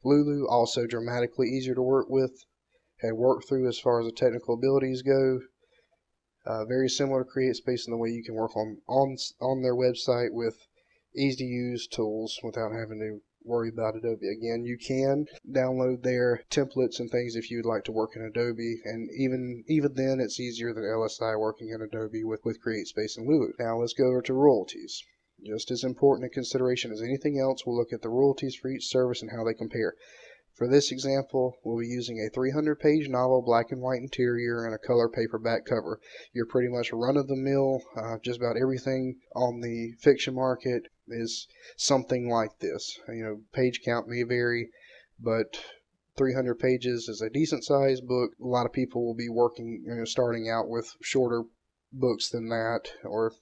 Lulu, also dramatically easier to work with and work through as far as the technical abilities go. Very similar to CreateSpace in the way you can work on their website with easy to use tools without having to worry about Adobe. Again, you can download their templates and things if you'd like to work in Adobe, and even then it's easier than LSI working in Adobe with CreateSpace and Lulu. Now let's go over to royalties. Just as important a consideration as anything else, we'll look at the royalties for each service and how they compare. For this example, we'll be using a 300-page novel, black and white interior, and a color paperback cover. You're pretty much run-of-the-mill. Just about everything on the fiction market is something like this. Page count may vary, but 300 pages is a decent-sized book. A lot of people will be working, starting out with shorter books than that, or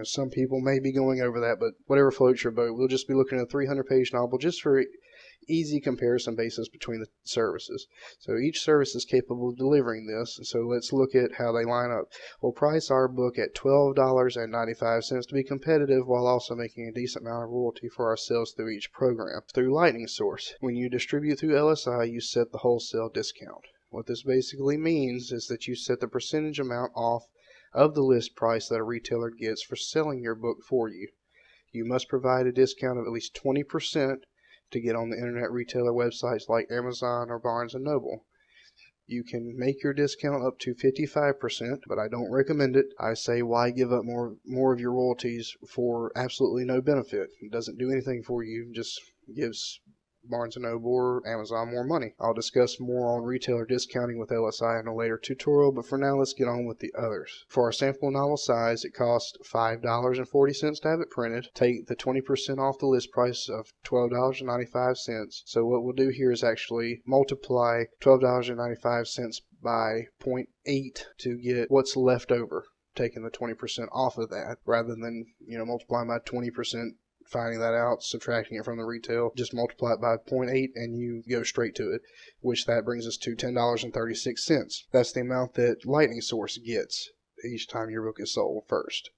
some people may be going over that, but whatever floats your boat. We'll just be looking at a 300-page novel just for easy comparison basis between the services. So each service is capable of delivering this. So let's look at how they line up. We'll price our book at $12.95 to be competitive while also making a decent amount of royalty for ourselves through each program. Through Lightning Source, when you distribute through LSI, you set the wholesale discount. What this basically means is that you set the percentage amount off of the list price that a retailer gets for selling your book for you. You must provide a discount of at least 20% to get on the internet retailer websites like Amazon or Barnes & Noble. You can make your discount up to 55%, but I don't recommend it. I say, why give up more of your royalties for absolutely no benefit? It doesn't do anything for you, it just gives Barnes & Noble or Amazon more money. I'll discuss more on retailer discounting with LSI in a later tutorial, but for now let's get on with the others. For our sample novel size, it costs $5.40 to have it printed. Take the 20% off the list price of $12.95. So what we'll do here is actually multiply $12.95 by 0.8 to get what's left over, taking the 20% off of that, rather than multiplying by 20%, finding that out, subtracting it from the retail. Just multiply it by 0.8 and you go straight to it, which that brings us to $10.36. That's the amount that Lightning Source gets each time your book is sold first.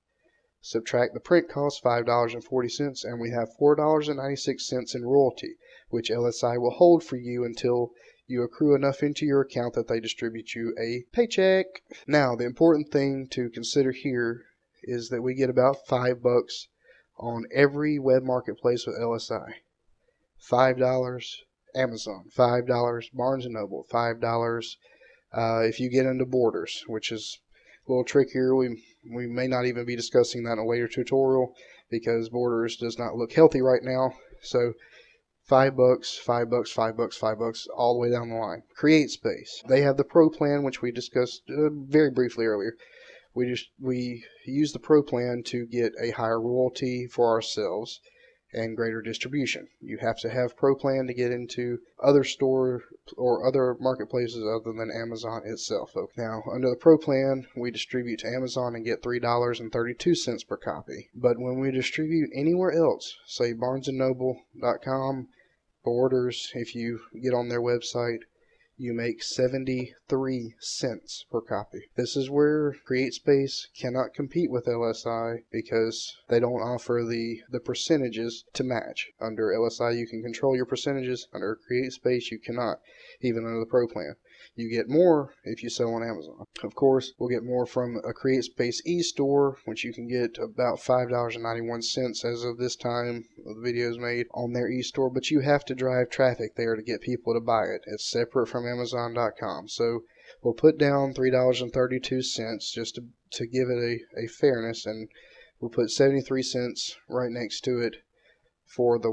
Subtract the print cost, $5.40, and we have $4.96 in royalty, which LSI will hold for you until you accrue enough into your account that they distribute you a paycheck. Now, the important thing to consider here is that we get about $5 on every web marketplace with LSI. $5 Amazon, $5 Barnes & Noble, $5 if you get into Borders, which is a little trickier. We may not even be discussing that in a later tutorial because Borders does not look healthy right now. So $5, $5, $5, $5, all the way down the line. CreateSpace, they have the Pro plan, which we discussed very briefly earlier. We use the Pro plan to get a higher royalty for ourselves and greater distribution. You have to have Pro plan to get into other store or other marketplaces other than Amazon itself. Now, under the Pro plan, we distribute to Amazon and get $3.32 per copy. But when we distribute anywhere else, say BarnesandNoble.com, Borders, if you get on their website, you make 73 cents per copy. This is where CreateSpace cannot compete with LSI because they don't offer the percentages to match. Under LSI you can control your percentages. Under CreateSpace you cannot, even under the Pro plan. You get more if you sell on Amazon. Of course, we'll get more from a CreateSpace e-store, which you can get about $5.91 as of this time the video is made on their e-store, but you have to drive traffic there to get people to buy it. It's separate from Amazon.com. So we'll put down $3.32 just to give it a fairness, and we'll put 73 cents right next to it for the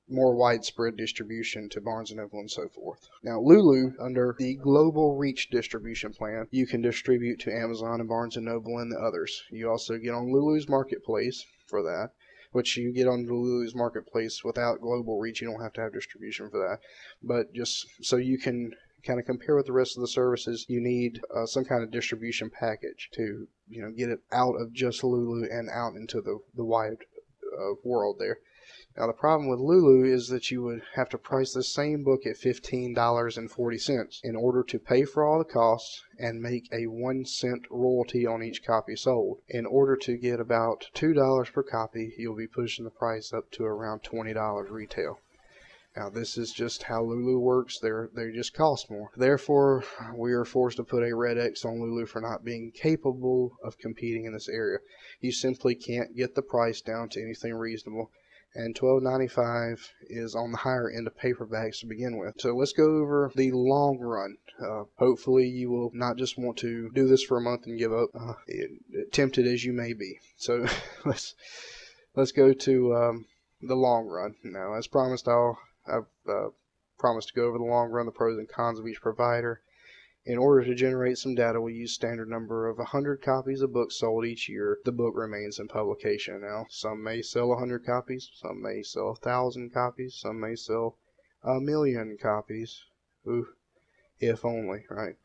more widespread distribution to Barnes & Noble and so forth. Now, Lulu, under the Global Reach distribution plan, you can distribute to Amazon and Barnes & Noble and the others. You also get on Lulu's marketplace for that, which you get on Lulu's marketplace without Global Reach. You don't have to have distribution for that. But just so you can kind of compare with the rest of the services, you need some kind of distribution package to get it out of just Lulu and out into the wide world there. Now, the problem with Lulu is that you would have to price the same book at $15.40 in order to pay for all the costs and make a 1-cent royalty on each copy sold. In order to get about $2 per copy, you'll be pushing the price up to around $20 retail. Now this is just how Lulu works. They just cost more. Therefore, we are forced to put a red X on Lulu for not being capable of competing in this area. You simply can't get the price down to anything reasonable. And $12.95 is on the higher end of paperbacks to begin with. So let's go over the long run. Hopefully you will not just want to do this for a month and give up, tempted as you may be. So let's go to the long run. Now, as promised, I've promised to go over the long run, the pros and cons of each provider. In order to generate some data, we use standard number of 100 copies of books sold each year. The book remains in publication. Now, some may sell 100 copies, some may sell 1,000 copies, some may sell 1,000,000 copies. Ooh, if only, right?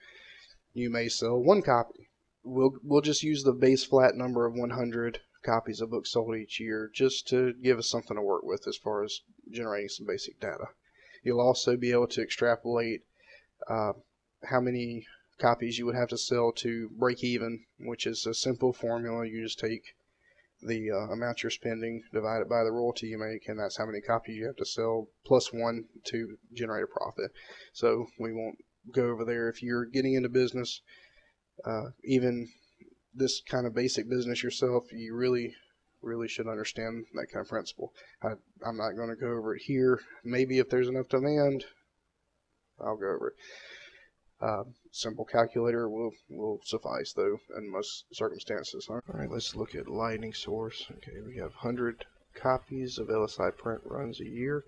You may sell 1 copy. We'll just use the base flat number of 100 copies of books sold each year just to give us something to work with as far as generating some basic data. You'll also be able to extrapolate how many copies you would have to sell to break even, which is a simple formula. You just take the amount you're spending, divide it by the royalty you make, and that's how many copies you have to sell, plus 1 to generate a profit. So we won't go over there. If you're getting into business, even this kind of basic business yourself, you really should understand that kind of principle. I'm not going to go over it here. Maybe if there's enough demand, I'll go over it. Simple calculator will suffice, though, in most circumstances. All right, let's look at Lightning Source. Okay, we have 100 copies of LSI print runs a year.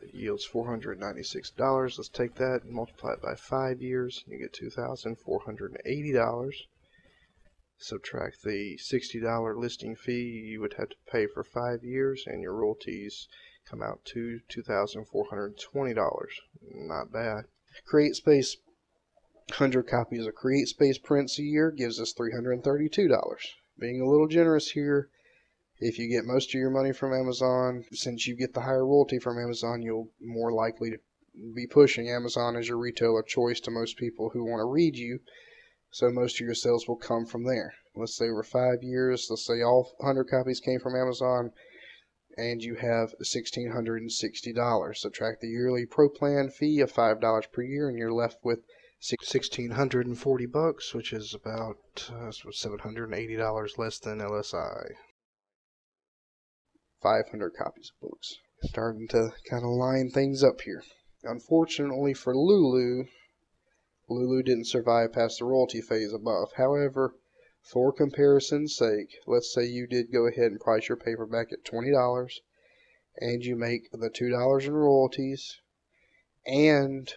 It yields $496. Let's take that and multiply it by 5 years. You get $2,480. Subtract the $60 listing fee you would have to pay for 5 years, and your royalties come out to $2,420. Not bad. CreateSpace, 100 copies of CreateSpace prints a year gives us $332. Being a little generous here, if you get most of your money from Amazon, since you get the higher royalty from Amazon, you'll more likely to be pushing Amazon as your retailer choice to most people who want to read you. So most of your sales will come from there. Let's say over 5 years, let's say all 100 copies came from Amazon, and you have $1,660. Subtract the yearly pro plan fee of $5 per year, and you're left with $1,640, which is about $780 less than LSI. 500 copies of books. Starting to kind of line things up here. Unfortunately for Lulu didn't survive past the royalty phase above. However, for comparison's sake, let's say you did go ahead and price your paperback at $20, and you make the $2 in royalties, and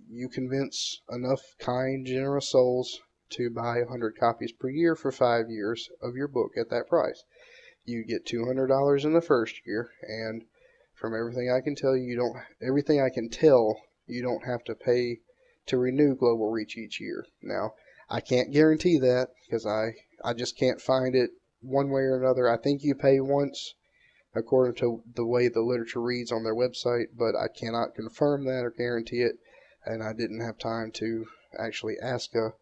you convince enough kind, generous souls to buy 100 copies per year for 5 years of your book at that price. You get $200 in the first year, and from everything I can tell, you don't have to pay to renew Global Reach each year. Now, I can't guarantee that because I just can't find it one way or another. I think you pay once according to the way the literature reads on their website, but I cannot confirm that or guarantee it, and I didn't have time to actually ask a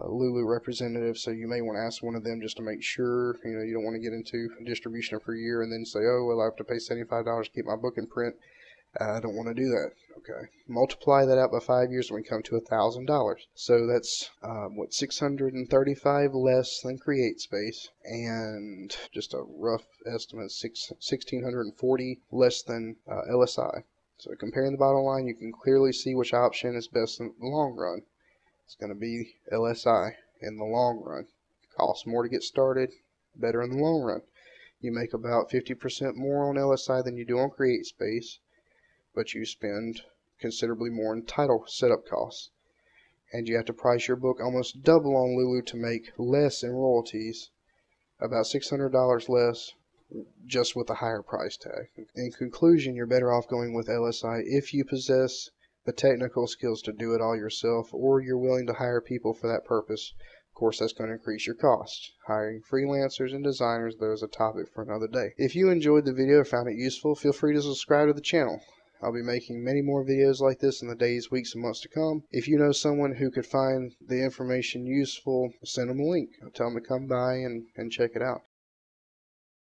Lulu representative, so you may want to ask one of them just to make sure. You don't want to get into distribution for a year and then say, oh, well, I have to pay $75 to keep my book in print. I don't want to do that. Okay. Multiply that out by 5 years and we come to $1,000. So that's, $635 less than CreateSpace, and just a rough estimate, $1,640 less than LSI. So comparing the bottom line, you can clearly see which option is best in the long run. It's going to be LSI in the long run. It costs more to get started, better in the long run. You make about 50% more on LSI than you do on CreateSpace, but you spend considerably more in title setup costs. And you have to price your book almost double on Lulu to make less in royalties, about $600 less, just with a higher price tag. In conclusion, you're better off going with LSI if you possess the technical skills to do it all yourself, or you're willing to hire people for that purpose. Of course, that's going to increase your costs. Hiring freelancers and designers, though, is a topic for another day. If you enjoyed the video or found it useful, feel free to subscribe to the channel. I'll be making many more videos like this in the days, weeks, and months to come. If you know someone who could find the information useful, send them a link. Tell them to come by and check it out.